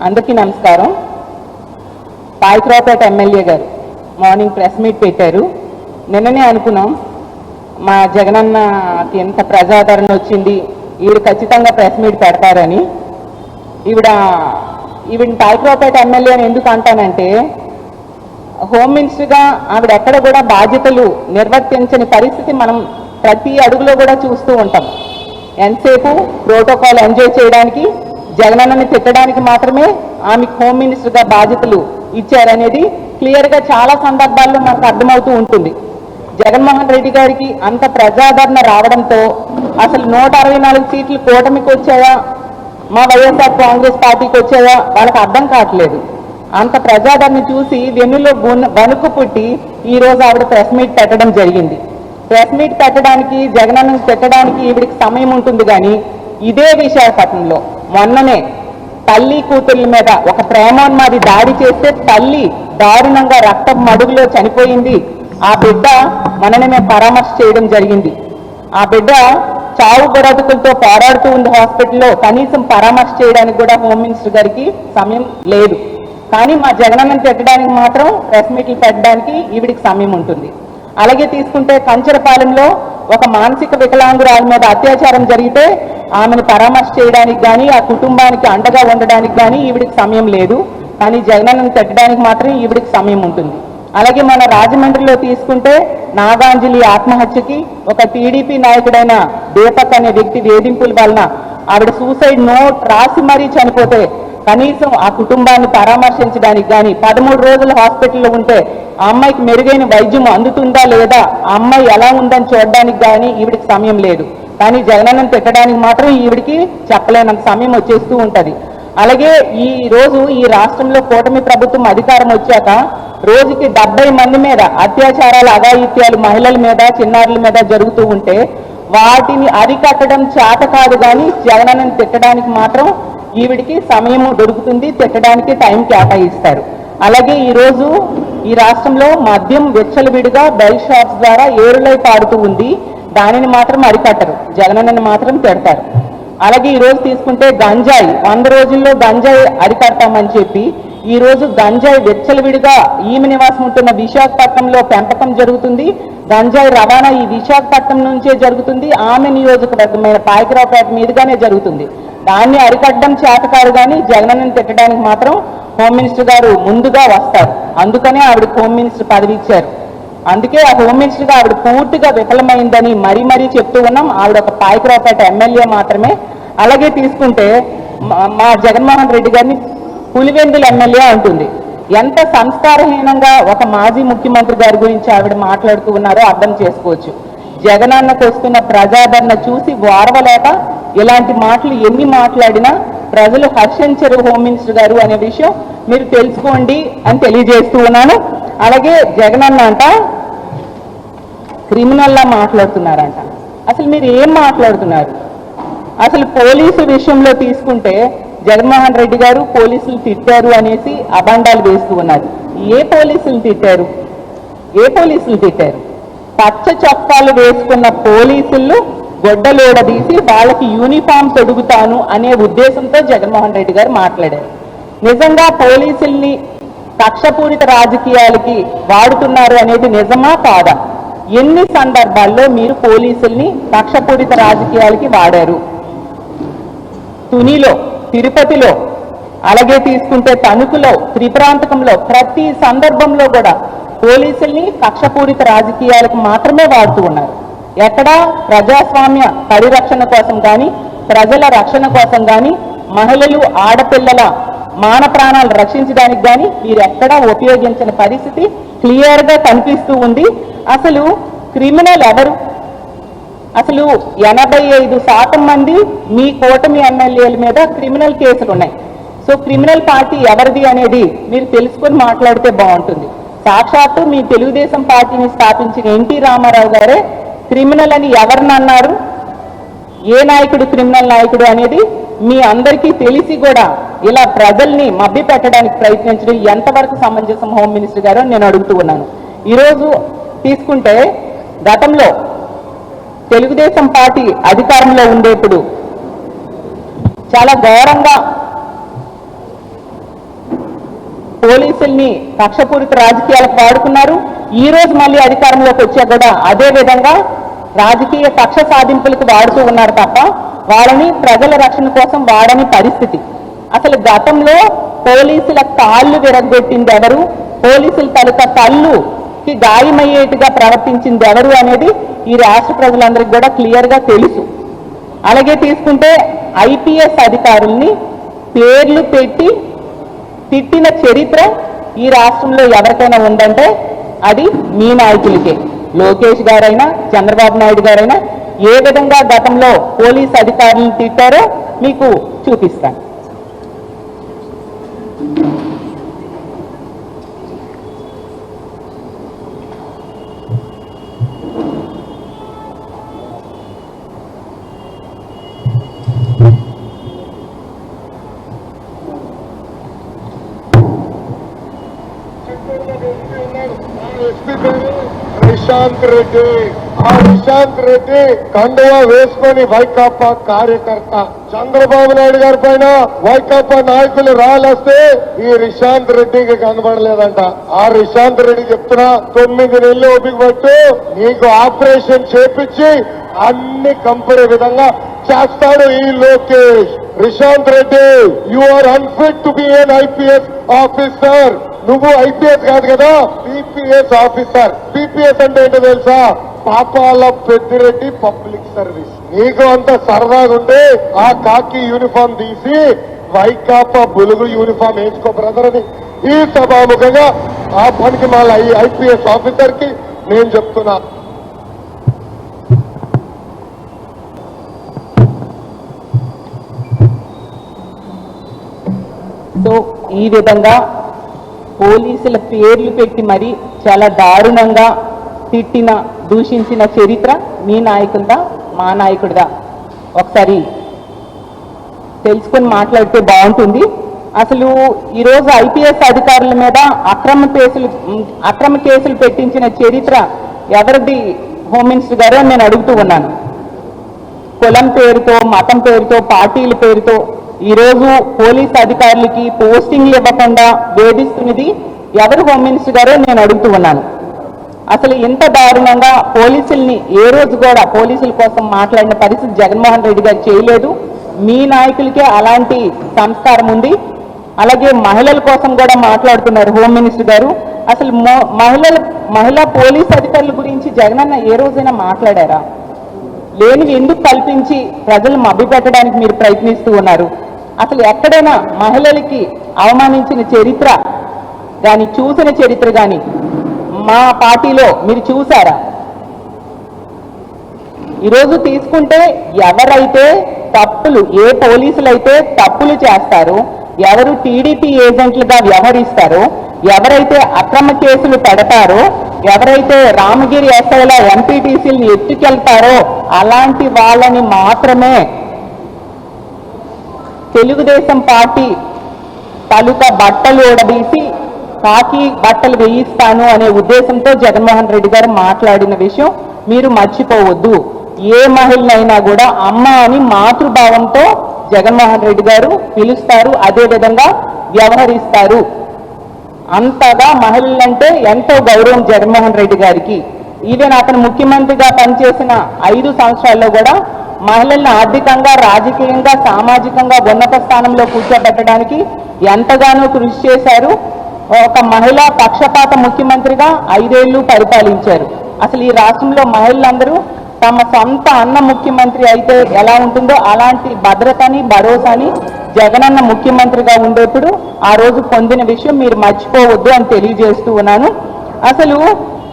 అందరికీ నమస్కారం. పాయకరావుపేట ఎమ్మెల్యే గారు మార్నింగ్ ప్రెస్ మీట్ పెట్టారు. నిన్ననే అనుకున్నాం మా జగనన్నకి ఎంత ప్రజాదరణ వచ్చింది, ఈవిడ ఖచ్చితంగా ప్రెస్ మీట్ పెడతారని. ఈవిడ పాయకరావుపేట ఎమ్మెల్యే అని ఎందుకు అంటానంటే, హోమ్ మినిస్టర్గా ఆవిడ ఎక్కడ కూడా బాధ్యతలు నిర్వర్తించని పరిస్థితి మనం ప్రతి అడుగులో కూడా చూస్తూ ఉంటాం. ఎంతసేపు ప్రోటోకాల్ ఎంజాయ్ చేయడానికి, జగనన్నని తిట్టడానికి మాత్రమే ఆమెకు హోమ్ మినిస్టర్గా బాధ్యతలు ఇచ్చారనేది క్లియర్గా చాలా సందర్భాల్లో మనకు అర్థమవుతూ ఉంటుంది. జగన్మోహన్ రెడ్డి గారికి అంత ప్రజాదరణ రావడంతో అసలు 164 సీట్లు కూటమికి వచ్చాయా, మా వైఎస్ఆర్ కాంగ్రెస్ పార్టీకి వచ్చాయా వాళ్ళకి అర్థం కావట్లేదు. అంత ప్రజాదరణ చూసి వెన్నులో వణుకు పుట్టి ఈరోజు ఆవిడ ప్రెస్ మీట్ పెట్టడం జరిగింది. ప్రెస్ మీట్ పెట్టడానికి, జగనన్నను తిట్టడానికి ఈవిడికి సమయం ఉంటుంది. కానీ ఇదే విశాఖపట్నంలో మొన్ననే తల్లి కూతుర్ల మీద ఒక ప్రేమోన్మాది దాడి చేస్తే తల్లి దారుణంగా రక్తం మడుగులో చనిపోయింది. ఆ బిడ్డ మననే మేము పరామర్శ చేయడం జరిగింది. ఆ బిడ్డ చావు బ్రతుకులతో పోరాడుతూ ఉంది హాస్పిటల్లో. కనీసం పరామర్శ చేయడానికి కూడా హోమ్ మినిస్టర్ గారికి సమయం లేదు. కానీ మా జగనన్నను తిట్టడానికి మాత్రం ప్రెస్ మీట్లు పెట్టడానికి ఈవిడికి సమయం ఉంటుంది. అలాగే తీసుకుంటే కంచరపాలెంలో ఒక మానసిక వికలాంగురాల మీద అత్యాచారం జరిగితే ఆమెను పరామర్శ చేయడానికి కానీ, ఆ కుటుంబానికి అండగా ఉండడానికి కానీ ఈవిడికి సమయం లేదు. కానీ జగనన్నను తిట్టడానికి మాత్రం ఈవిడికి సమయం ఉంటుంది. అలాగే మన రాజమండ్రిలో తీసుకుంటే నాగాంజలి ఆత్మహత్యకి ఒక టీడీపీ నాయకుడైన దీపక్ అనే వ్యక్తి వేధింపుల వలన ఆవిడ సూసైడ్ నోట్ రాసి మరీ చనిపోతే కనీసం ఆ కుటుంబాన్ని పరామర్శించడానికి కానీ, 13 రోజులు హాస్పిటల్లో ఉంటే ఆ అమ్మాయికి మెరుగైన వైద్యం అందుతుందా లేదా, ఆ అమ్మాయి ఎలా ఉందని చూడడానికి కానీ ఈవిడికి సమయం లేదు. కానీ జగనన్నను తిట్టడానికి మాత్రం ఈవిడికి చెప్పలేనంత సమయం వచ్చేస్తూ ఉంటుంది. అలాగే ఈ రోజు ఈ రాష్ట్రంలో కూటమి ప్రభుత్వం అధికారం వచ్చాక రోజుకి 70 మంది మీద అత్యాచారాలు, అఘాయిత్యాలు మహిళల మీద, చిన్నారుల మీద జరుగుతూ ఉంటే వాటిని అరికట్టడం చేత కాదు. కానీ జగనన్నను తిట్టడానికి మాత్రం ఈవిడికి సమయం దొరుకుతుంది, తిట్టడానికి టైం కేటాయిస్తారు. అలాగే ఈరోజు ఈ రాష్ట్రంలో మద్యం విచ్చలవిడిగా బెల్ షాప్స్ ద్వారా ఏరులై పాడుతూ ఉంది. దానిని మాత్రం అరికట్టరు, జగనన్నని మాత్రం తిడతారు. అలాగే ఈరోజు తీసుకుంటే గంజాయి 100 రోజుల్లో గంజాయి అరికడతామని చెప్పి ఈరోజు గంజాయి విచ్చలవిడిగా ఈమె నివాసం ఉంటున్న విశాఖపట్నంలో పెంపకం జరుగుతుంది. గంజాయి రవాణా ఈ విశాఖపట్నం నుంచే జరుగుతుంది. ఆమె నియోజకవర్గమైన పాయకరావుపేట మీదుగానే జరుగుతుంది. దాన్ని అరికట్టడం చేతకాదు. కానీ జగనన్నని తిట్టడానికి మాత్రం హోమ్ మినిస్టర్ గారు ముందుగా వస్తారు. అందుకనే ఆవిడకి హోమ్ మినిస్టర్ పదవి ఇచ్చారు. అందుకే ఆ హోమ్ మినిస్టర్గా ఆవిడ పూర్తిగా విఫలమైందని మరీ చెప్తూ ఉన్నాం. ఆవిడ ఒక పాయకరావుపేట ఎమ్మెల్యే మాత్రమే. అలాగే తీసుకుంటే మా జగన్మోహన్ రెడ్డి గారిని పులివెందుల ఎమ్మెల్యే అంటుంది. ఎంత సంస్కారహీనంగా ఒక మాజీ ముఖ్యమంత్రి గారి గురించి ఆవిడ మాట్లాడుతూ ఉన్నారో అర్థం చేసుకోవచ్చు. జగనన్నకు వస్తున్న ప్రజాదరణ చూసి వారవలేక ఇలాంటి మాటలు ఎన్ని మాట్లాడినా ప్రజలు హర్షించరు హోమ్ మినిస్టర్ గారు అనే విషయం మీరు తెలుసుకోండి అని తెలియజేస్తూ ఉన్నాను. అలాగే జగనన్న అంట క్రిమినల్లా మాట్లాడుతున్నారంట. అసలు మీరు ఏం మాట్లాడుతున్నారు? అసలు పోలీసు విషయంలో తీసుకుంటే జగన్మోహన్ రెడ్డి గారు పోలీసులు తిట్టారు అనేసి అబండాలు వేస్తూ ఉన్నారు. ఏ పోలీసులు తిట్టారు? ఏ పోలీసులు తిట్టారు? పచ్చ చొక్కాలు వేసుకున్న పోలీసులు గొడ్డలోడదీసి వాళ్ళకి యూనిఫామ్ తొడుగుతాను అనే ఉద్దేశంతో జగన్మోహన్ రెడ్డి గారు మాట్లాడారు. నిజంగా పోలీసుల్ని కక్షపూరిత రాజకీయాలకి వాడుతున్నారు అనేది నిజమా కాదా? ఎన్ని సందర్భాల్లో మీరు పోలీసుల్ని కక్షపూరిత రాజకీయాలకి వాడారు? తునిలో, తిరుపతిలో, అలాగే తీసుకుంటే తణుకులో, త్రిప్రాంతకంలో ప్రతి సందర్భంలో కూడా పోలీసుల్ని కక్షపూరిత రాజకీయాలకు మాత్రమే వాడుతూ ఉన్నారు. ఎక్కడా ప్రజాస్వామ్య పరిరక్షణ కోసం కానీ, ప్రజల రక్షణ కోసం కానీ, మహిళలు ఆడపిల్లల మాన ప్రాణాలు రక్షించడానికి కానీ మీరు ఎక్కడా ఉపయోగించిన పరిస్థితి క్లియర్గా కనిపిస్తూ ఉంది. అసలు క్రిమినల్ ఎవరు? అసలు 85% మంది మీ కూటమి ఎమ్మెల్యేల మీద క్రిమినల్ కేసులు ఉన్నాయి. సో క్రిమినల్ పార్టీ ఎవరిది అనేది మీరు తెలుసుకొని మాట్లాడితే బాగుంటుంది. సాక్షాత్తు మీ తెలుగుదేశం పార్టీని స్థాపించిన ఎన్టీ రామారావు గారే క్రిమినల్ అని ఎవరిని అన్నారు? ఏ నాయకుడు క్రిమినల్ నాయకుడు అనేది మీ అందరికీ తెలిసి కూడా ఇలా ప్రజల్ని మభ్య పెట్టడానికి ప్రయత్నించడం ఎంతవరకు సమంజసం హోమ్ మినిస్టర్ గారు నేను అడుగుతూ ఉన్నాను. ఈరోజు తీసుకుంటే గతంలో తెలుగుదేశం పార్టీ అధికారంలో ఉండేప్పుడు చాలా ఘోరంగా పోలీసుల్ని కక్షపూరిత రాజకీయాలకు వాడుకున్నారు. ఈ రోజు మళ్ళీ అధికారంలోకి వచ్చా కూడా అదే విధంగా రాజకీయ కక్ష సాధింపులకు వాడుతూ ఉన్నారు తప్ప వాళ్ళని ప్రజల రక్షణ కోసం వాడని పరిస్థితి. అసలు గతంలో పోలీసుల కాళ్ళు విరగొట్టింది ఎవరు, పోలీసుల తాలూకా కళ్ళుకి గాయమయ్యేట్టుగా ప్రవర్తించింది ఎవరు అనేది ఈ రాష్ట్ర ప్రజలందరికీ కూడా క్లియర్గా తెలుసు. అలాగే తీసుకుంటే ఐపీఎస్ అధికారుల్ని పేర్లు పెట్టి తిట్టిన చరిత్ర ఈ రాష్ట్రంలో ఎవరికైనా ఉందంటే అది మీ నాయకులకే. లోకేష్ గారైనా చంద్రబాబు నాయుడు గారైనా ఏ విధంగా గతంలో పోలీస్ అధికారులను తిట్టారో మీకు చూపిస్తాను. నిశాంత్ రెడ్డి, ఆ నిశాంత్ రెడ్డి కండువా వేసుకొని వైకాపా కార్యకర్త. చంద్రబాబు నాయుడు గారి పైన వైకాపా నాయకులు రాలేస్తే ఈ నిశాంత్ రెడ్డికి కనబడలేదంట. ఆ నిశాంత్ రెడ్డి చెప్తున్నా 9 నెలలు ఓపిక పట్టు, నీకు ఆపరేషన్ చేపించి అన్ని కంపెనీ విధంగా చేస్తాడు ఈ Lokesh. Nishant Reddy, you are unfit to be an IPS officer. నువ్వు ఐపీఎస్ కాదు కదా, పీపీఎస్ ఆఫీసర్. పీపీఎస్ అంటే ఏంటో తెలుసా? పాపాల పెద్దిరెడ్డి పబ్లిక్ సర్వీస్. నీకు అంత సరదాగా ఉంటే ఆ కాకి యూనిఫామ్ తీసి వైకాపా బులుగు యూనిఫామ్ వేసుకో బ్రదర్ అని ఈ సభాముఖంగా ఆ పనికి మళ్ళీ ఐపీఎస్ ఆఫీసర్ కి నేను చెప్తున్నా. సో ఈ విధంగా పోలీసుల పేర్లు పెట్టి మరి చాలా దారుణంగా తిట్టిన దూషించిన చరిత్ర మీ నాయకుడిదా మా నాయకుడిదా ఒకసారి తెలుసుకొని మాట్లాడితే బాగుంటుంది. అసలు ఈరోజు ఐపీఎస్ అధికారుల మీద అక్రమ కేసులు పెట్టించిన చరిత్ర ఎవరిది హోమ్ మినిస్టర్ గారు నేను అడుగుతూ ఉన్నాను. కులం పేరుతో, మతం పేరుతో, పార్టీల పేరుతో ఈరోజు పోలీస్ అధికారులకి పోస్టింగ్లు ఇవ్వకుండా వేధిస్తున్నది ఎవరు హోమ్ మినిస్టర్ గారో నేను అడుగుతూ ఉన్నాను. అసలు ఇంత దారుణంగా పోలీసుల్ని ఏ రోజు కూడా పోలీసుల కోసం మాట్లాడిన పరిస్థితి జగన్మోహన్ రెడ్డి గారు చేయలేదు. మీ నాయకులకే అలాంటి సంస్కారం ఉంది. అలాగే మహిళల కోసం కూడా మాట్లాడుతున్నారు హోమ్ మినిస్టర్ గారు. అసలు మహిళా పోలీస్ అధికారుల గురించి జగనన్న ఏ రోజైనా మాట్లాడారా? లేనివి ఎందుకు కల్పించి ప్రజలు మభ్యపెట్టడానికి మీరు ప్రయత్నిస్తూ ఉన్నారు? అసలు ఎక్కడైనా మహిళలకి అవమానించిన చరిత్ర కానీ చూసిన చరిత్ర కానీ మా పార్టీలో మీరు చూసారా? ఈరోజు తీసుకుంటే ఎవరైతే తప్పులు, ఏ పోలీసులు అయితే తప్పులు చేస్తారో, ఎవరు టీడీపీ ఏజెంట్లుగా వ్యవహరిస్తారో, ఎవరైతే అక్రమ కేసులు పెడతారో, ఎవరైతే రామగిరి ఎస్ఐల ఎంపీటీసీలను ఎత్తుకెళ్తారో అలాంటి వాళ్ళని మాత్రమే తెలుగుదేశం పార్టీ తాలూకా బట్టలు ఊడదీసి కాకి బట్టలు వేయిస్తాను అనే ఉద్దేశంతో జగన్మోహన్ రెడ్డి గారు మాట్లాడిన విషయం మీరు మర్చిపోవద్దు. ఏ మహిళనైనా కూడా అమ్మ అని మాతృభావంతో జగన్మోహన్ రెడ్డి గారు పిలుస్తారు, అదే విధంగా వ్యవహరిస్తారు. అంతగా మహిళలంటే ఎంతో గౌరవం జగన్మోహన్ రెడ్డి గారికి. ఈవెన్ అతను ముఖ్యమంత్రిగా పనిచేసిన 5 సంవత్సరాల్లో కూడా మహిళల్ని ఆర్థికంగా, రాజకీయంగా, సామాజికంగా ఉన్నత స్థానంలో కూర్చోబెట్టడానికి ఎంతగానో కృషి చేశారు. ఒక మహిళా పక్షపాత ముఖ్యమంత్రిగా 5 ఏళ్లు పరిపాలించారు. అసలు ఈ రాష్ట్రంలో మహిళలందరూ తమ సొంత అన్న ముఖ్యమంత్రి అయితే ఎలా ఉంటుందో అలాంటి భద్రతని, భరోసాని జగనన్న ముఖ్యమంత్రిగా ఉండేప్పుడు ఆ రోజు పొందిన విషయం మీరు మర్చిపోవద్దు అని తెలియజేస్తూ ఉన్నాను. అసలు